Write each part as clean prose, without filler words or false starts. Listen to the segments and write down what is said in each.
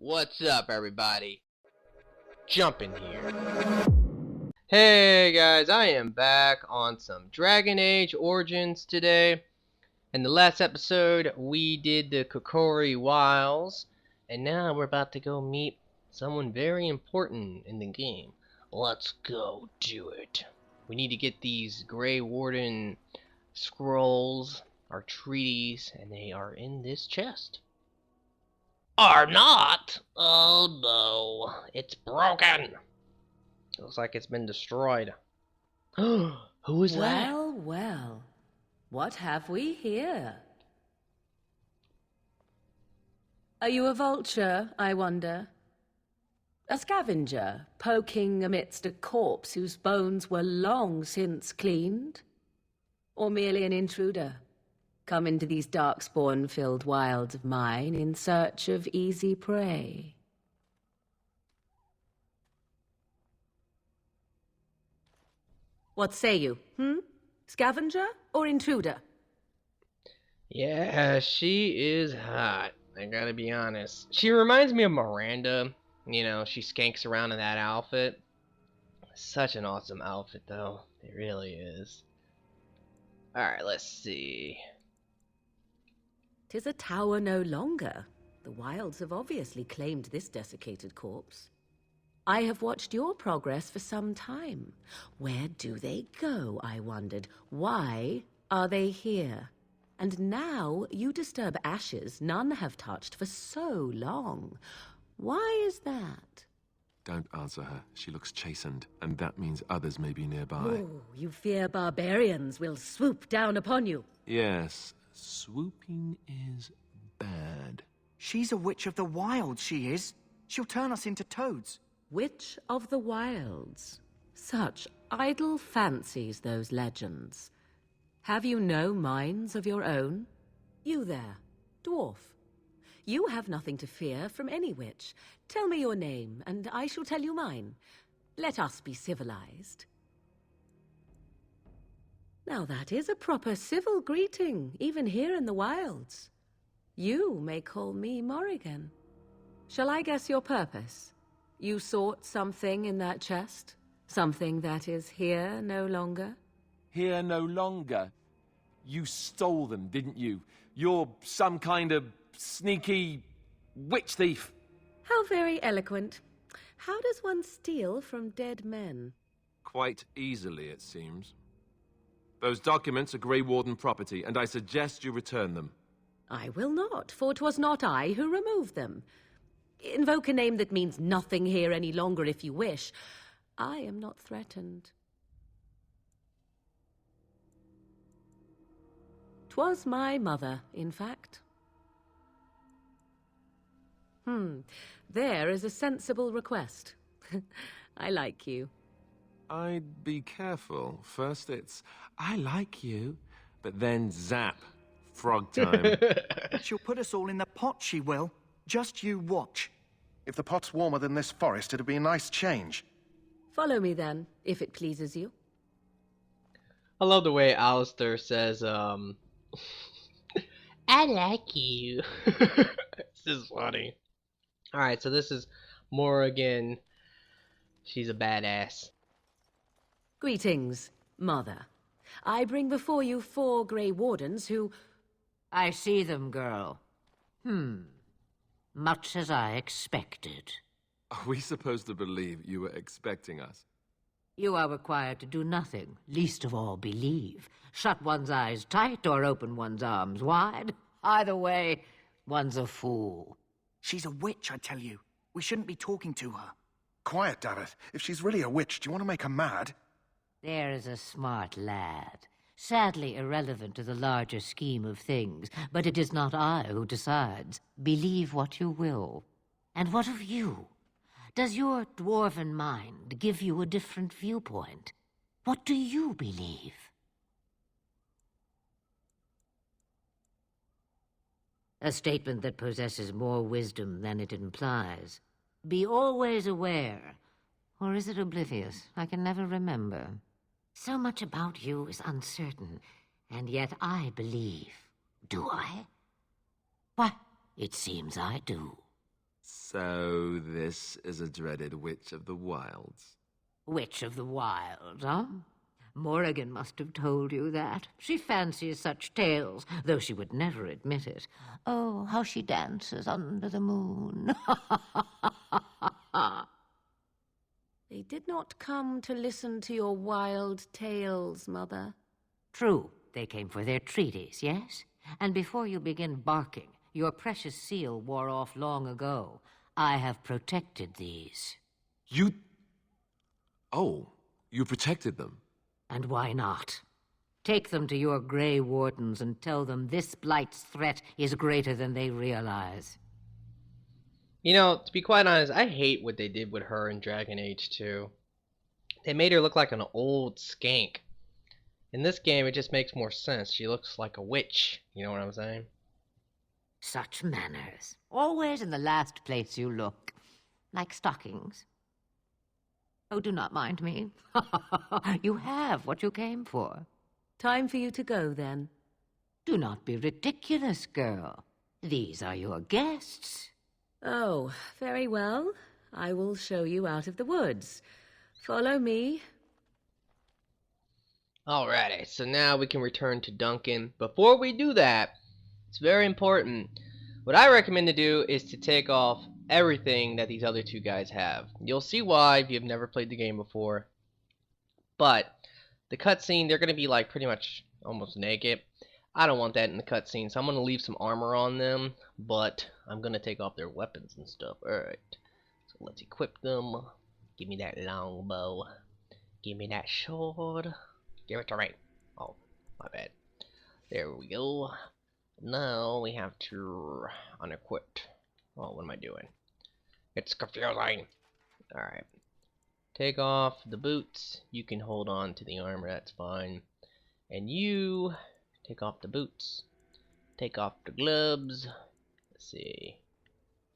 What's up, everybody? Jumpin here. Hey guys, I am back on some Dragon Age Origins today. In the last episode, we did the Kokori Wilds, and now we're about to go meet someone very important in the game. Let's go do it. We need to get these Grey Warden scrolls, our treaties, and they are in this chest. Are not? Oh no, it's broken. Looks like it's been destroyed. Who is that? Well, well. What have we here? Are you a vulture, I wonder? A scavenger, poking amidst a corpse whose bones were long since cleaned? Or merely an intruder, come into these darkspawn-filled wilds of mine in search of easy prey? What say you, Scavenger or intruder? Yeah, she is hot. I gotta be honest. She reminds me of Miranda. You know, she skanks around in that outfit. Such an awesome outfit, though. It really is. Alright, let's see. 'Tis a tower no longer. The wilds have obviously claimed this desiccated corpse. I have watched your progress for some time. Where do they go, I wondered? Why are they here? And now you disturb ashes none have touched for so long. Why is that? Don't answer her. She looks chastened, and that means others may be nearby. Oh, you fear barbarians will swoop down upon you. Yes, swooping is bad. She's a witch of the wild, she is. She'll turn us into toads. Witch of the Wilds. Such idle fancies, those legends. Have you no minds of your own? You there, dwarf. You have nothing to fear from any witch. Tell me your name, and I shall tell you mine. Let us be civilized. Now that is a proper civil greeting, even here in the wilds. You may call me Morrigan. Shall I guess your purpose? You sought something in that chest? Something that is here no longer? Here no longer? You stole them, didn't you? You're some kind of sneaky witch thief. How very eloquent. How does one steal from dead men? Quite easily, it seems. Those documents are Grey Warden property, and I suggest you return them. I will not, for 'twas not I who removed them. Invoke a name that means nothing here any longer if you wish. I am not threatened. 'Twas my mother, in fact. There is a sensible request. I like you. I'd be careful. First it's, I like you, but then zap. Frog time. She'll put us all in the pot, she will. Just you watch. If the pot's warmer than this forest, it'll be a nice change. Follow me then, if it pleases you. I love the way Alistair says, I like you. This is funny. Alright, so this is Morrigan. She's a badass. Greetings, Mother. I bring before you 4 Grey Wardens who... I see them, girl. Much as I expected. Are we supposed to believe you were expecting us? You are required to do nothing, least of all believe. Shut one's eyes tight or open one's arms wide. Either way, one's a fool. She's a witch, I tell you. We shouldn't be talking to her. Quiet, Dareth. If she's really a witch, do you want to make her mad? There is a smart lad. Sadly irrelevant to the larger scheme of things, but it is not I who decides. Believe what you will. And what of you? Does your dwarven mind give you a different viewpoint? What do you believe? A statement that possesses more wisdom than it implies. Be always aware. Or is it oblivious? I can never remember. So much about you is uncertain, and yet I believe. Do I? Why, it seems I do. So this is a dreaded witch of the wilds. Witch of the Wild, huh? Morrigan must have told you that. She fancies such tales, though she would never admit it. Oh, how she dances under the moon. They did not come to listen to your wild tales, Mother. True, they came for their treaties, yes? And before you begin barking, your precious seal wore off long ago. I have protected these. You... Oh, you protected them. And why not? Take them to your Grey Wardens and tell them this Blight's threat is greater than they realize. You know, to be quite honest, I hate what they did with her in Dragon Age 2. They made her look like an old skank. In this game, it just makes more sense. She looks like a witch. You know what I'm saying? Such manners. Always in the last place you look. Like stockings. Oh, do not mind me. You have what you came for. Time for you to go, then. Do not be ridiculous, girl. These are your guests. Oh, very well. I will show you out of the woods. Follow me. Alrighty, so now we can return to Duncan. Before we do that, it's very important. What I recommend to do is to take off everything that these other two guys have. You'll see why if you've never played the game before. But the cutscene, they're going to be like pretty much almost naked. I don't want that in the cutscene, so I'm going to leave some armor on them, but I'm going to take off their weapons and stuff. Alright, so let's equip them. Give me that longbow. Give me that sword. Give it to me. Oh, my bad. There we go. Now we have to unequip. Oh, what am I doing? It's confusing. Alright. Take off the boots. You can hold on to the armor, that's fine. And you take off the boots. Take off the gloves. Let's see.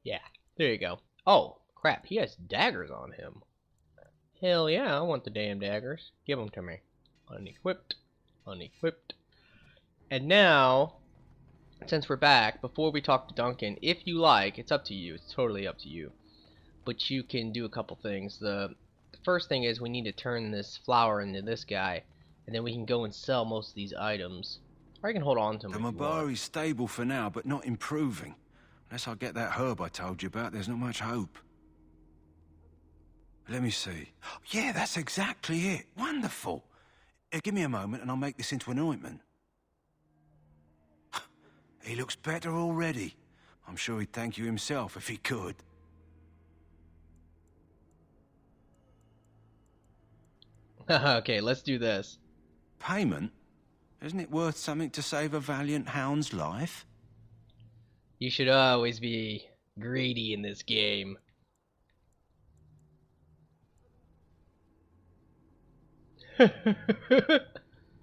Yeah, there you go. Oh, crap, he has daggers on him. Hell yeah, I want the damn daggers. Give them to me. Unequipped. Unequipped. And now, since we're back, before we talk to Duncan, if you like, it's up to you. It's totally up to you. But you can do a couple things. The first thing is we need to turn this flower into this guy, and then we can go and sell most of these items. Or you can hold on to them. The Mabari's stable for now, but not improving. Unless I get that herb I told you about, there's not much hope. Let me see. Yeah, that's exactly it. Wonderful. Give me a moment and I'll make this into an ointment. He looks better already. I'm sure he'd thank you himself if he could. Okay, let's do this. Payment? Isn't it worth something to save a valiant hound's life? You should always be greedy in this game.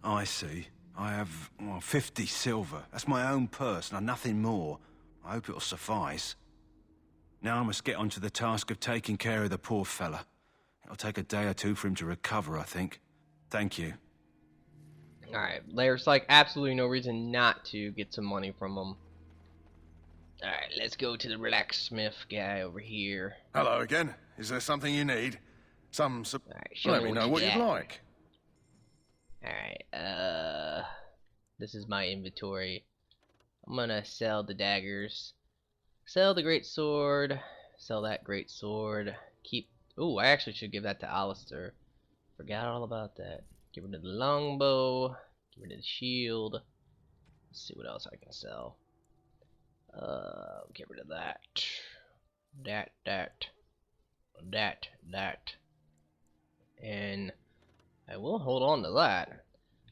I see. I have, 50 silver. That's my own purse, and nothing more. I hope it'll suffice. Now I must get on to the task of taking care of the poor fella. It'll take a day or two for him to recover, I think. Thank you. Alright, there's like absolutely no reason not to get some money from him. Alright, let's go to the blacksmith guy over here. Hello again. Is there something you need? Alright, Let me know what you'd like. Alright, this is my inventory. I'm gonna sell the daggers. Sell the great sword. Sell that great sword. Keep... Ooh, I actually should give that to Alistair. Forgot all about that. Get rid of the longbow. Get rid of the shield. Let's see what else I can sell. Get rid of that. That. And I will hold on to that.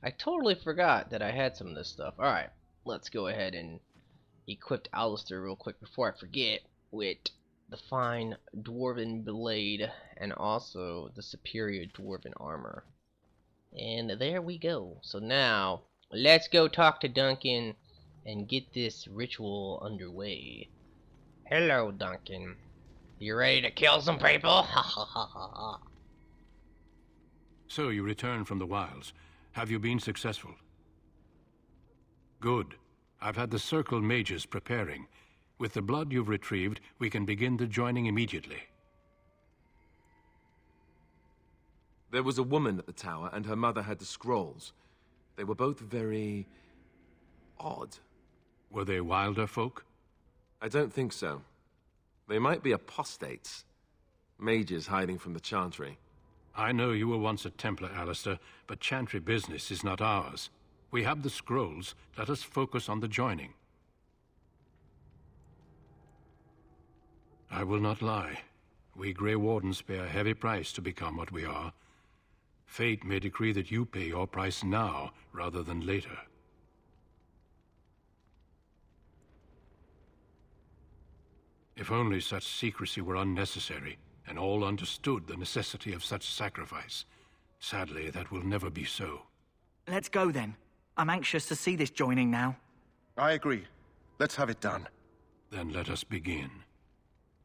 I totally forgot that I had some of this stuff. Alright, let's go ahead and equip Alistair real quick before I forget with the fine dwarven blade and also the superior dwarven armor. And there we go. So now, let's go talk to Duncan and get this ritual underway. Hello, Duncan. You ready to kill some people? Ha ha ha ha ha. So you returned from the wilds. Have you been successful? Good. I've had the Circle mages preparing. With the blood you've retrieved, we can begin the joining immediately. There was a woman at the tower, and her mother had the scrolls. They were both very odd. Were they wilder folk? I don't think so. They might be apostates. Mages hiding from the Chantry. I know you were once a Templar, Alistair, but Chantry business is not ours. We have the scrolls. Let us focus on the joining. I will not lie. We Grey Wardens pay a heavy price to become what we are. Fate may decree that you pay your price now, rather than later. If only such secrecy were unnecessary, and all understood the necessity of such sacrifice. Sadly, that will never be so. Let's go then. I'm anxious to see this joining now. I agree. Let's have it done. Then let us begin.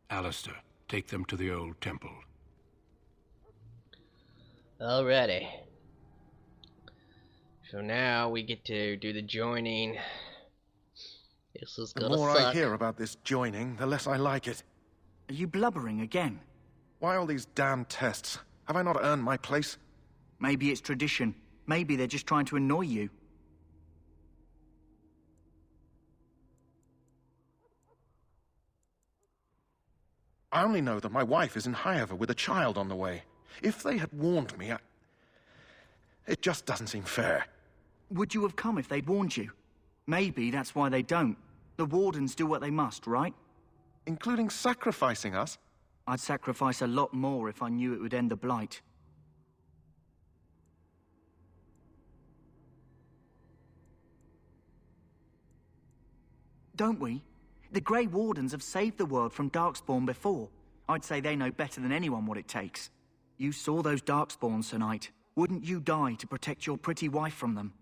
Alistair, take them to the old temple. Alrighty. So now we get to do the joining. This is The gonna more suck. I hear about this joining, the less I like it. Are you blubbering again? Why all these damn tests? Have I not earned my place? Maybe it's tradition. Maybe they're just trying to annoy you. I only know that my wife is in Highover with a child on the way. If they had warned me, it just doesn't seem fair. Would you have come if they'd warned you? Maybe that's why they don't. The Wardens do what they must, right? Including sacrificing us? I'd sacrifice a lot more if I knew it would end the Blight. Don't we? The Grey Wardens have saved the world from Darkspawn before. I'd say they know better than anyone what it takes. You saw those Darkspawns tonight. Wouldn't you die to protect your pretty wife from them?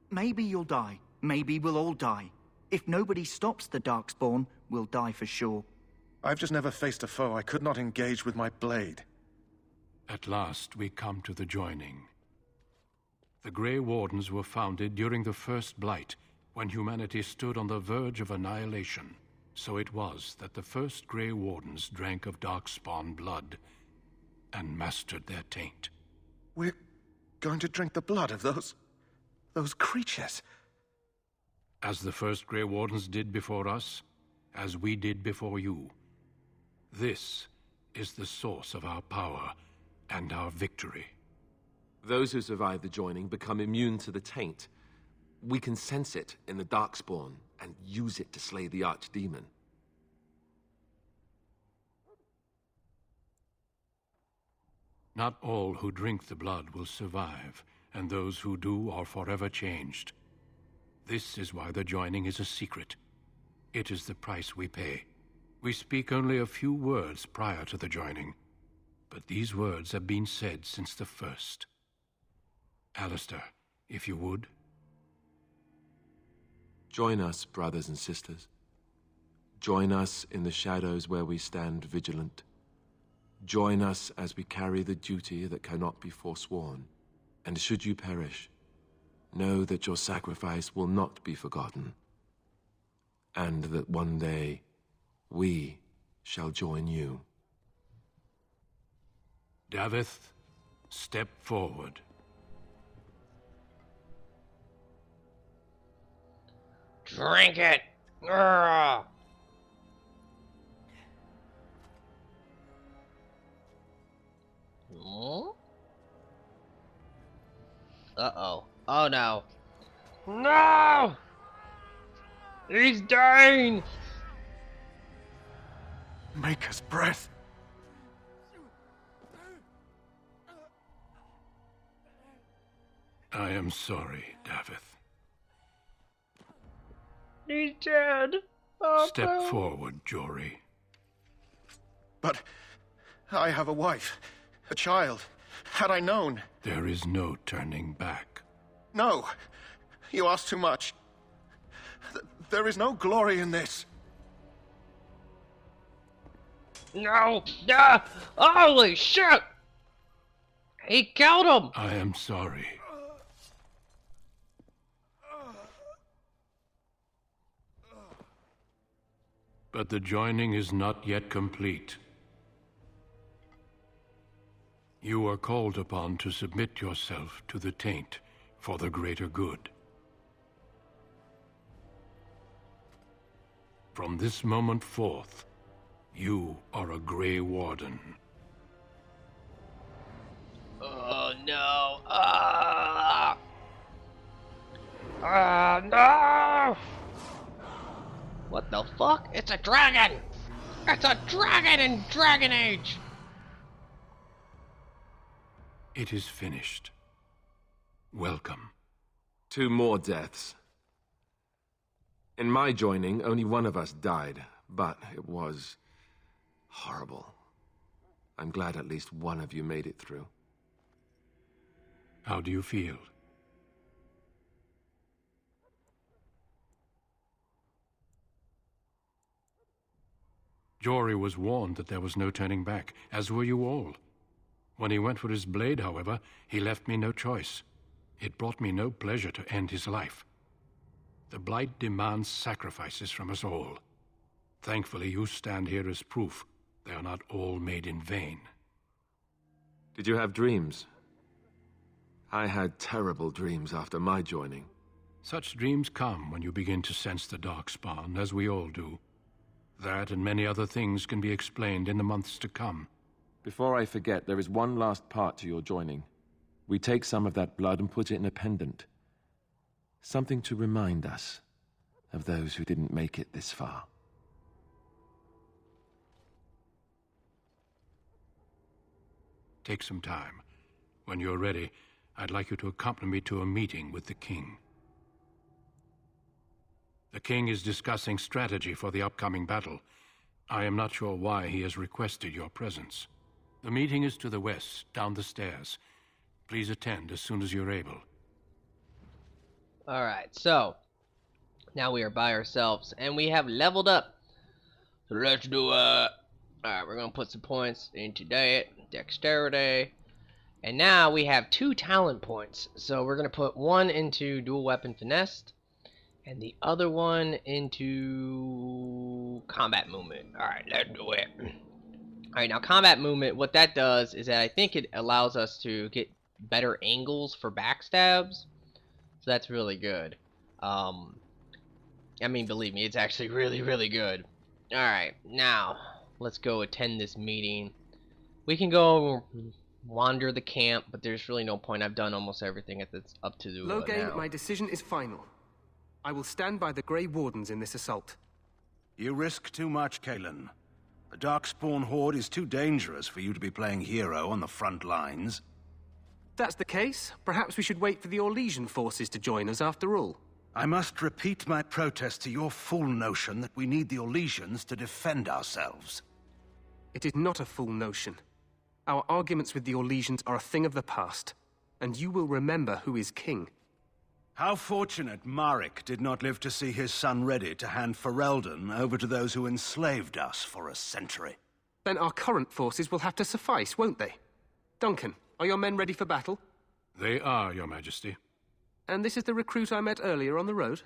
Maybe you'll die. Maybe we'll all die. If nobody stops the Darkspawn, we'll die for sure. I've just never faced a foe I could not engage with my blade. At last we come to the joining. The Grey Wardens were founded during the First Blight, when humanity stood on the verge of annihilation. So it was that the first Grey Wardens drank of Darkspawn blood and mastered their taint. We're going to drink the blood of those creatures. As the first Grey Wardens did before us, as we did before you. This is the source of our power and our victory. Those who survive the joining become immune to the taint. We can sense it in the Darkspawn and use it to slay the Archdemon. Not all who drink the blood will survive, and those who do are forever changed. This is why the joining is a secret. It is the price we pay. We speak only a few words prior to the joining, but these words have been said since the first. Alistair, if you would. Join us, brothers and sisters. Join us in the shadows where we stand vigilant. Join us as we carry the duty that cannot be forsworn. And should you perish, know that your sacrifice will not be forgotten, and that one day we shall join you. Davith, step forward. Drink it! Urgh. Hmm? Uh-oh. Oh no. No! He's dying! Maker's breath. I am sorry, Davith. He's dead. Oh, Step no. forward, Jory. But I have a wife, a child. Had I known... There is no turning back. No, you ask too much. There is no glory in this. No! No! Holy shit! He killed him! I am sorry. But the joining is not yet complete. You are called upon to submit yourself to the taint for the greater good. From this moment forth, you are a Grey Warden. Oh no! No! What the fuck? It's a dragon! It's a dragon in Dragon Age! It is finished. Welcome. 2 more deaths. In my joining, only one of us died, but it was horrible. I'm glad at least one of you made it through. How do you feel? Jory was warned that there was no turning back, as were you all. When he went for his blade, however, he left me no choice. It brought me no pleasure to end his life. The Blight demands sacrifices from us all. Thankfully, you stand here as proof they are not all made in vain. Did you have dreams? I had terrible dreams after my joining. Such dreams come when you begin to sense the Darkspawn, as we all do. That and many other things can be explained in the months to come. Before I forget, there is one last part to your joining. We take some of that blood and put it in a pendant. Something to remind us of those who didn't make it this far. Take some time. When you're ready, I'd like you to accompany me to a meeting with the King. The King is discussing strategy for the upcoming battle. I am not sure why he has requested your presence. The meeting is to the west, down the stairs. Please attend as soon as you're able. Alright, so now we are by ourselves and we have leveled up. So let's do it. Alright, we're gonna put some points into dexterity. And now we have 2 talent points. So we're gonna put one into dual weapon finesse and the other one into combat movement. Alright, let's do it. Alright, now combat movement, what that does is that I think it allows us to get better angles for backstabs. So that's really good. I mean, believe me, it's actually really, really good. Alright, now let's go attend this meeting. We can go wander the camp, but there's really no point. I've done almost everything that's up to Logain, now. my decision is final. I will stand by the Grey Wardens in this assault. You risk too much, Kalen. The Darkspawn Horde is too dangerous for you to be playing hero on the front lines. If that's the case, perhaps we should wait for the Orlesian forces to join us after all. I must repeat my protest to your fool notion that we need the Orlesians to defend ourselves. It is not a fool notion. Our arguments with the Orlesians are a thing of the past, and you will remember who is king. How fortunate Marek did not live to see his son ready to hand Ferelden over to those who enslaved us for a century. Then our current forces will have to suffice, won't they? Duncan, are your men ready for battle? They are, Your Majesty. And this is the recruit I met earlier on the road?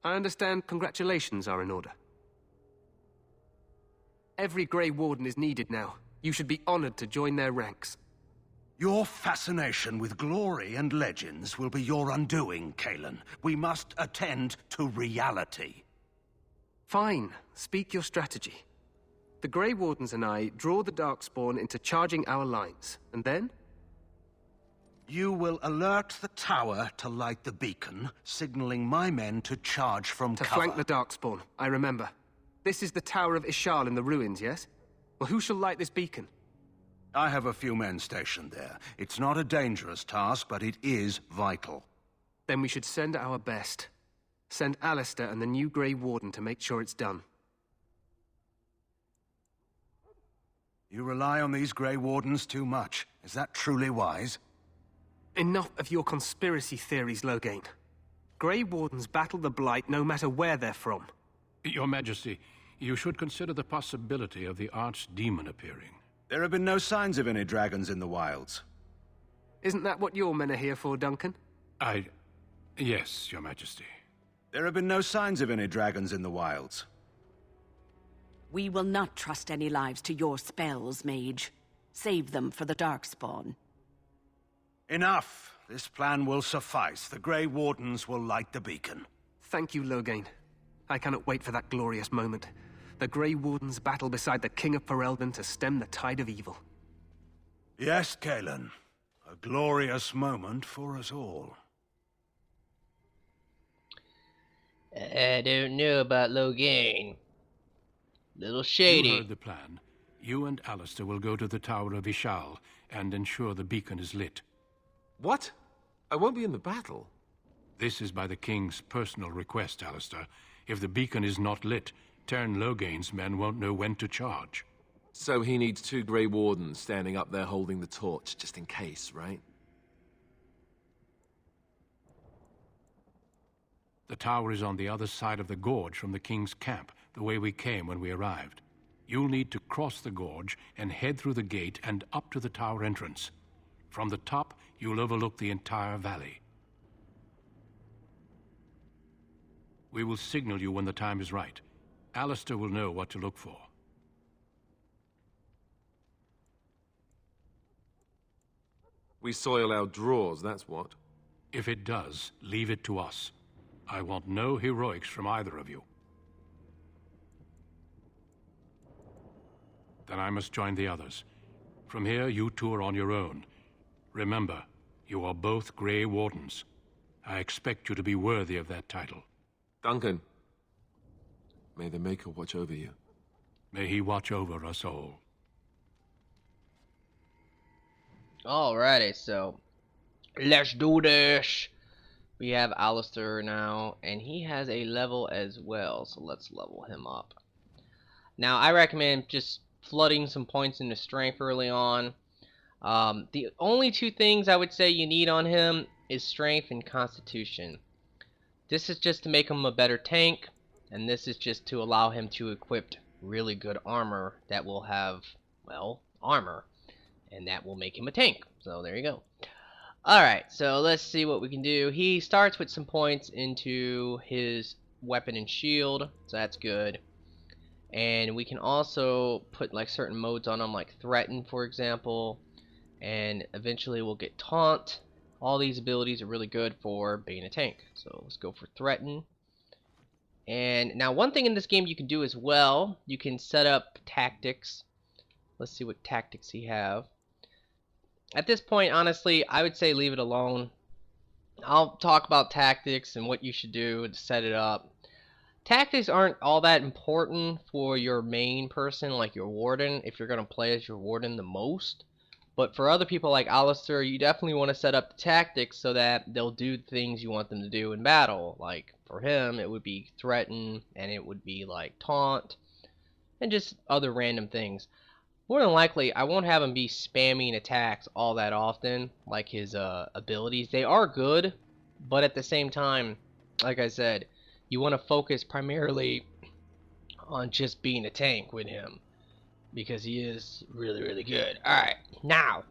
I understand congratulations are in order. Every Grey Warden is needed now. You should be honored to join their ranks. Your fascination with glory and legends will be your undoing, Kalen. We must attend to reality. Fine. Speak your strategy. The Grey Wardens and I draw the Darkspawn into charging our lines, and then? You will alert the tower to light the beacon, signaling my men to charge from cover. To flank the Darkspawn, I remember. This is the Tower of Ishal in the ruins, yes? Well, who shall light this beacon? I have a few men stationed there. It's not a dangerous task, but it is vital. Then we should send our best. Send Alistair and the new Grey Warden to make sure it's done. You rely on these Grey Wardens too much. Is that truly wise? Enough of your conspiracy theories, Logain. Grey Wardens battle the Blight no matter where they're from. Your Majesty, you should consider the possibility of the Archdemon appearing. There have been no signs of any dragons in the wilds. Isn't that what your men are here for, Duncan? Yes, Your Majesty. There have been no signs of any dragons in the wilds. We will not trust any lives to your spells, mage. Save them for the Darkspawn. Enough. This plan will suffice. The Grey Wardens will light the beacon. Thank you, Loghain. I cannot wait for that glorious moment. The Grey Wardens battle beside the King of Ferelden to stem the tide of evil. Yes, Cailan. A glorious moment for us all. I don't know about Loghain. Little shady. You heard the plan. You and Alistair will go to the Tower of Ishal and ensure the beacon is lit. What? I won't be in the battle. This is by the King's personal request, Alistair. If the beacon is not lit, Tern Loghain's men won't know when to charge. So he needs 2 Grey Wardens standing up there holding the torch, just in case, right? The tower is on the other side of the gorge from the King's camp, the way we came when we arrived. You'll need to cross the gorge and head through the gate and up to the tower entrance. From the top, you'll overlook the entire valley. We will signal you when the time is right. Alistair will know what to look for. We soil our drawers, that's what. If it does, leave it to us. I want no heroics from either of you. Then I must join the others. From here, you two are on your own. Remember, you are both Grey Wardens. I expect you to be worthy of that title. Duncan, may the Maker watch over you. May he watch over us all. Alrighty, so let's do this. We have Alistair now, and he has a level as well, so let's level him up. Now, I recommend just flooding some points into strength early on. The only 2 things I would say you need on him is strength and constitution. This is just to make him a better tank, and this is just to allow him to equip really good armor that will have, well, armor, and that will make him a tank. So there you go. Alright, so let's see what we can do. He starts with some points into his weapon and shield, so that's good. And we can also put like certain modes on him, like threaten, for example, and eventually we'll get taunt. All these abilities are really good for being a tank. So let's go for threaten. And now one thing in this game you can do as well, you can set up tactics. Let's see what tactics he have. At this point, honestly, I would say leave it alone. I'll talk about tactics and what you should do to set it up. Tactics aren't all that important for your main person, like your warden, if you're going to play as your warden the most. But for other people like Alistair, you definitely want to set up the tactics so that they'll do things you want them to do in battle. Like, for him, it would be threaten, and it would be like taunt, and just other random things. More than likely, I won't have him be spamming attacks all that often, like his abilities. They are good, but at the same time, like I said, you want to focus primarily on just being a tank with him, because he is really, really good. Alright, now,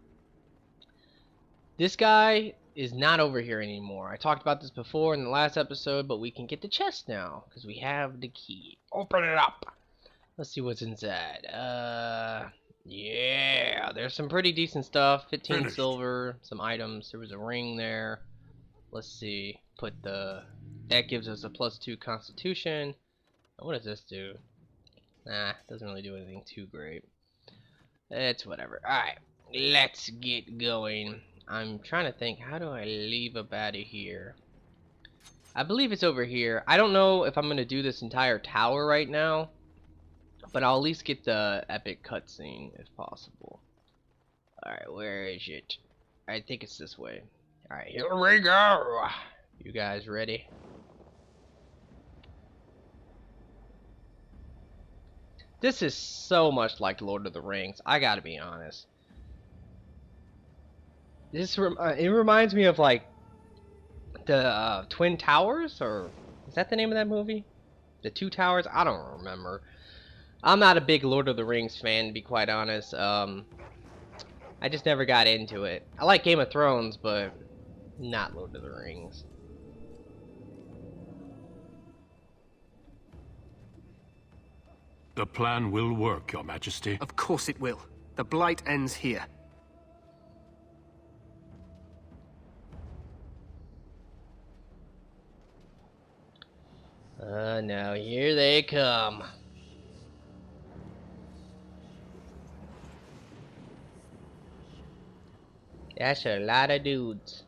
this guy is not over here anymore. I talked about this before in the last episode, but we can get the chest now, because we have the key. Open it up! Let's see what's inside. Yeah, there's some pretty decent stuff. 15 Finished. silver, some items. There was a ring there. Let's see. That gives us a +2 constitution. What does this do? Nah, doesn't really do anything too great. It's whatever. Alright, let's get going. I'm trying to think, how do I leave a baddie here? I believe it's over here. I don't know if I'm going to do this entire tower right now, but I'll at least get the epic cutscene if possible. Alright, where is it? I think it's this way. Alright, here we go! You guys ready? This is so much like Lord of the Rings, I gotta be honest. It reminds me of like the Twin Towers, or is that the name of that movie? The Two Towers? I don't remember. I'm not a big Lord of the Rings fan, to be quite honest. I just never got into it. I like Game of Thrones, but not Lord of the Rings. The plan will work, Your Majesty. Of course it will. The Blight ends here. Now here they come. That's a lot of dudes.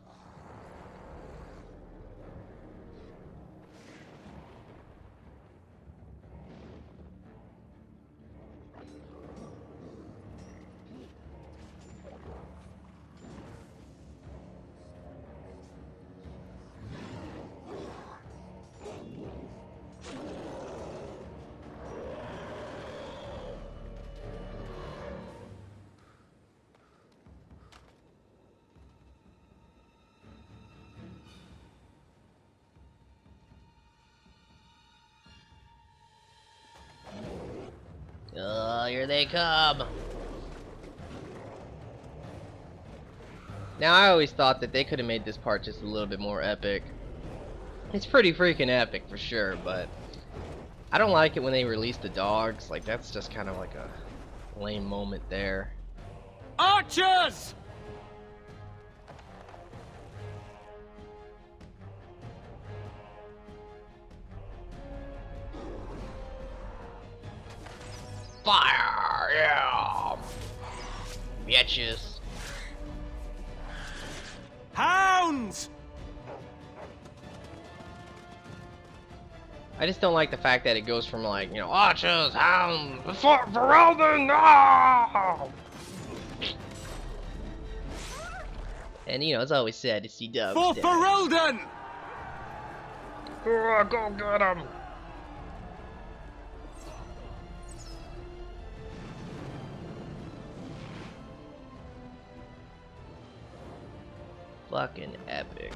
Oh, here they come. Now, I always thought that they could have made this part just a little bit more epic. It's pretty freaking epic for sure, but I don't like it when they release the dogs. Like, that's just kind of like a lame moment there. Archers! Fire! Yeah! Bitches. Hounds! I just don't like the fact that it goes from, like, you know, archers, hounds, for Ferelden, no! And, you know, it's always sad to see dogs For die. Ferelden! Go get him! Fucking epic.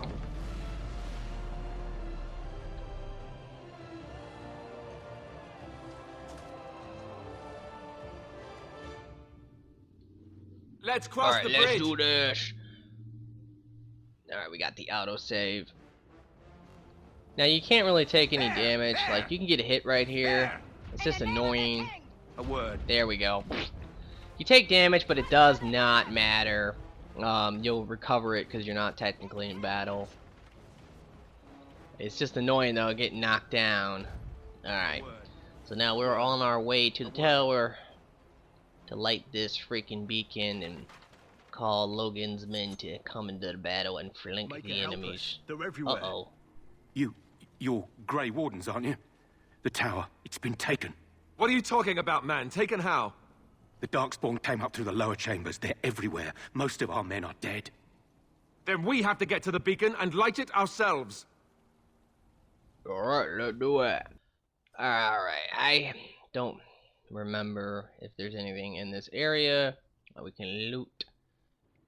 Let's cross Alright, the let's bridge. do this. Alright, we got the autosave. Now, you can't really take any damage. Like, you can get a hit right here. It's just annoying. A word. There we go. You take damage, but it does not matter. You'll recover it because you're not technically in battle. It's just annoying though, getting knocked down. Alright. So now we're on our way to the tower to light this freaking beacon and call Logan's men to come into the battle and flank the enemies. They're everywhere. Uh-oh. You're Grey Wardens, aren't you? The tower, it's been taken. What are you talking about, man? Taken how? The Darkspawn came up through the lower chambers. They're everywhere. Most of our men are dead. Then we have to get to the beacon and light it ourselves. Alright, let's do it. Alright, I don't remember if there's anything in this area that we can loot.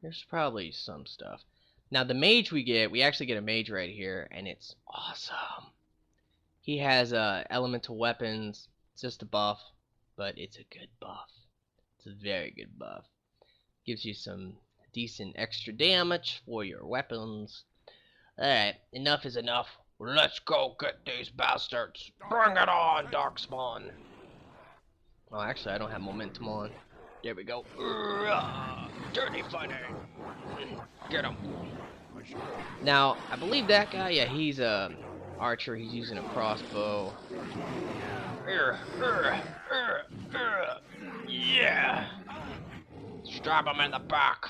There's probably some stuff. Now, the mage we actually get a mage right here, and it's awesome. He has elemental weapons. It's just a buff, but it's a good buff. It's a very good buff. Gives you some decent extra damage for your weapons. Alright, enough is enough. Let's go get these bastards. Bring it on, Darkspawn. Oh, actually, I don't have momentum on. There we go. Dirty fighting. Get him. Now, I believe that guy, yeah, he's a archer. He's using a crossbow. Yeah. Stab him in the back.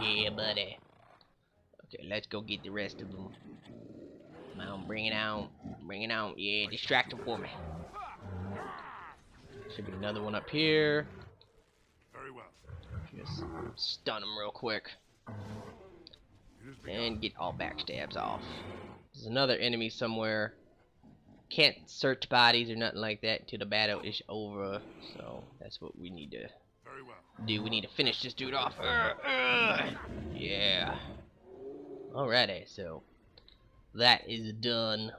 Yeah, buddy. Okay, let's go get the rest of them. Come on, bring it out. Bring it out. Yeah, distract him for me. Should be another one up here. Very well. Just stun him real quick. And get all backstabs off. There's another enemy somewhere. Can't search bodies or nothing like that until the battle is over. So that's what we need to do. We need to finish this dude off. Yeah. Alrighty, so that is done.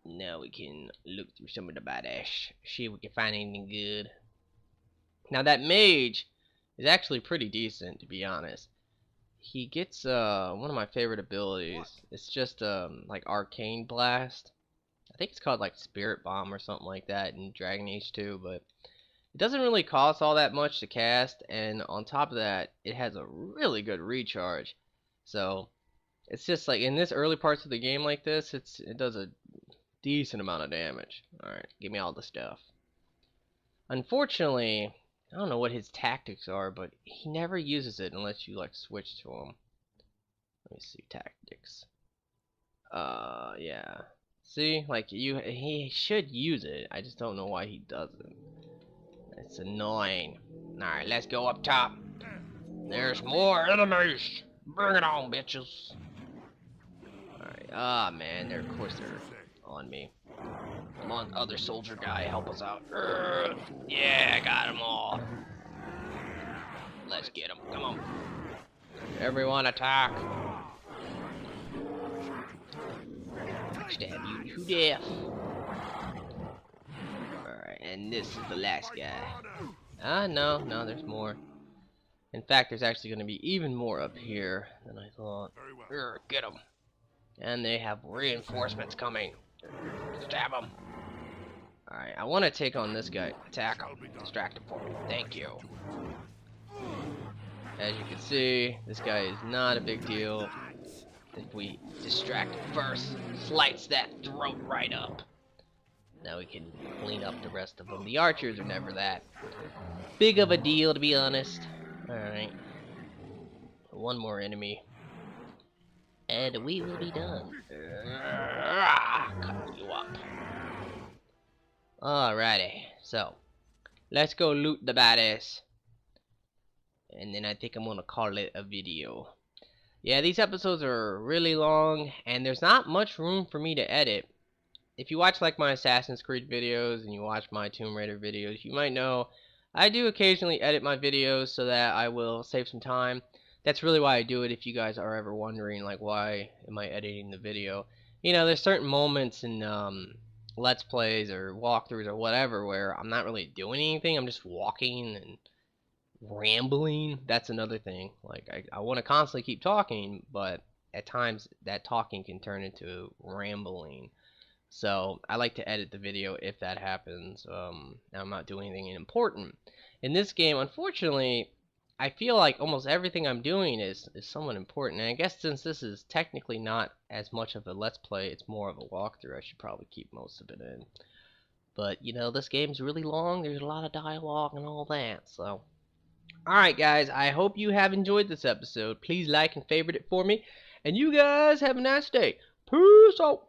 Now we can look through some of the badass. See if we can find anything good. Now that mage is actually pretty decent, to be honest. He gets one of my favorite abilities. It's just like arcane blast. I think it's called like Spirit Bomb or something like that in Dragon Age 2, but it doesn't really cost all that much to cast, and on top of that, it has a really good recharge. So it's just like in this early parts of the game like this, it does a decent amount of damage. Alright, give me all the stuff. Unfortunately, I don't know what his tactics are, but he never uses it unless you like switch to him. Let me see tactics. Yeah. See, like he should use it. I just don't know why he doesn't. It's annoying. Alright, let's go up top. There's more enemies. Bring it on, bitches. Alright, man, of course they're on me. Come on, other soldier guy, help us out. Yeah, got them all. Let's get them. Come on. Everyone attack. Stab you to death. Alright, and this is the last guy. No, there's more. In fact, there's actually going to be even more up here than I thought. Get them. And they have reinforcements coming. Stab them. Alright, I want to take on this guy. Attack him. Distract him for me. Thank you. As you can see, this guy is not a big deal. If we distract him first, slice that throat right up. Now we can clean up the rest of them. The archers are never that big of a deal, to be honest. Alright. One more enemy. And we will be done. Cut you up. Alrighty. So, let's go loot the badass. And then I think I'm going to call it a video. Yeah, these episodes are really long, and there's not much room for me to edit. If you watch like my Assassin's Creed videos and you watch my Tomb Raider videos, you might know I do occasionally edit my videos so that I will save some time. That's really why I do it, if you guys are ever wondering, like, why am I editing the video. You know, there's certain moments in Let's Plays or walkthroughs or whatever where I'm not really doing anything. I'm just walking and rambling. That's another thing. Like, I want to constantly keep talking, but at times that talking can turn into rambling. So I like to edit the video if that happens. Now I'm not doing anything important. In this game, unfortunately, I feel like almost everything I'm doing is somewhat important. And I guess since this is technically not as much of a Let's Play, it's more of a walkthrough, I should probably keep most of it in. But, you know, this game's really long. There's a lot of dialogue and all that, so. Alright, guys, I hope you have enjoyed this episode. Please like and favorite it for me. And you guys have a nice day. Peace out.